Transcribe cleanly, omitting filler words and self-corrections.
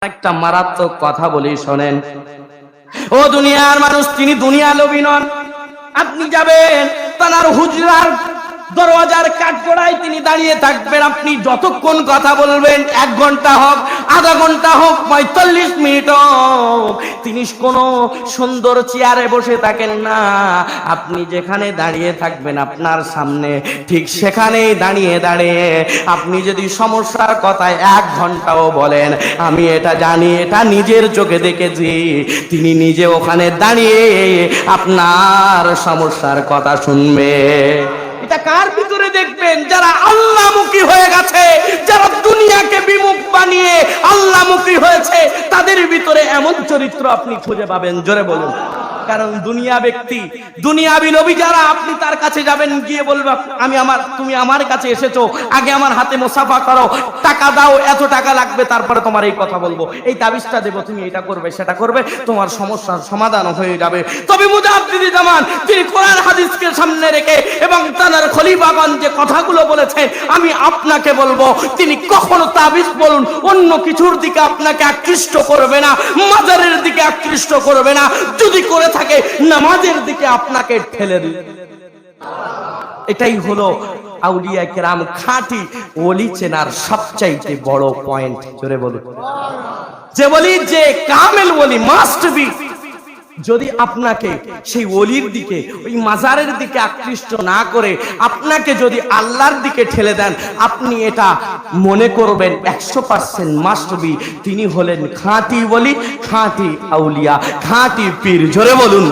একটা মারাত্মক কথা বলি শোনেন। ও দুনিয়ার মানুষ, তিনি দুনিয়া লোভী নন। আপনি যাবেন তার হুজরার দরওয়াজার কাঠগড়ায় তিনি দাঁড়িয়ে থাকবেন। আপনি যতক্ষণ কথা বলবেন, 1 ঘন্টা হোক, আধা ঘন্টা হোক, 45 মিনিট হোক, তিনি কোনো সুন্দর চেয়ারে বসে থাকেন না। আপনি যেখানে দাঁড়িয়ে থাকবেন আপনার সামনে, ঠিক সেখানেই দাঁড়িয়ে দাঁড়িয়ে আপনি যদি সমস্যার কথায় 1 ঘন্টাও বলেন, আমি এটা জানি, এটা নিজের চোখে দেখেছি, তিনি নিজে ওখানে দাঁড়িয়ে আপনার সমস্যার কথা শুনবে। এটা কার ভিতরে দেখবেন? যারা আল্লাহমুখী হয়ে গেছে, যারা দুনিয়াকে বিমুখ বানিয়ে আল্লাহমুখী হয়েছে, তাদের ভিতরে এমন চরিত্র আপনি খুঁজে পাবেন। জোরে বলুন। কারণ দুনিয়া ব্যক্তি, দুনিয়াবি নবী যারা, আপনি তার কাছে যাবেন, গিয়ে বলবে তুমি আমার কাছে এসেছো, আগে আমার হাতে মুসাফা করো, টাকা দাও, এত টাকা লাগবে, তারপরে তোমার এই কথা বলবো, এই তাবিজটা দেবো, তুমি এটা করবে, সেটা করবে, তোমার সমস্যার সমাধান হয়ে যাবে। তবে মুজাদ্দিদে জামান তিনি কোরআন হাদিসকে সামনে রেখে এবং তার খলিফাগণ যে কথাগুলো বলেছে, আমি আপনাকে বলবো, তিনি কখনো তাবিজ বলুন অন্য কিছুর দিকে আপনাকে আকৃষ্ট করবে না, মাজারের দিকে আকৃষ্ট করবে না, যদি করে থাকে নামাজের দিকে আপনাকে ঠেলে দিবে। এটাই হলো আউলিয়া কেরাম খাঁটি ওলি চেনার সবচাইতে বড় পয়েন্ট। জোরে বলুন। যে বলি যে কামেল ওলি মাস্ট বি, যদি আপনাকে সেই ওলির দিকে, ওই মাজারের দিকে আকৃষ্ট না করে আপনাকে যদি আল্লাহর দিকে ঠেলে দেন, আপনি এটা মনে করবেন 100% মাস্ট বি, তিনি হলেন খাঁটি ওলি, খাঁটি আউলিয়া, খাঁটি পীর। জোরে বলুন।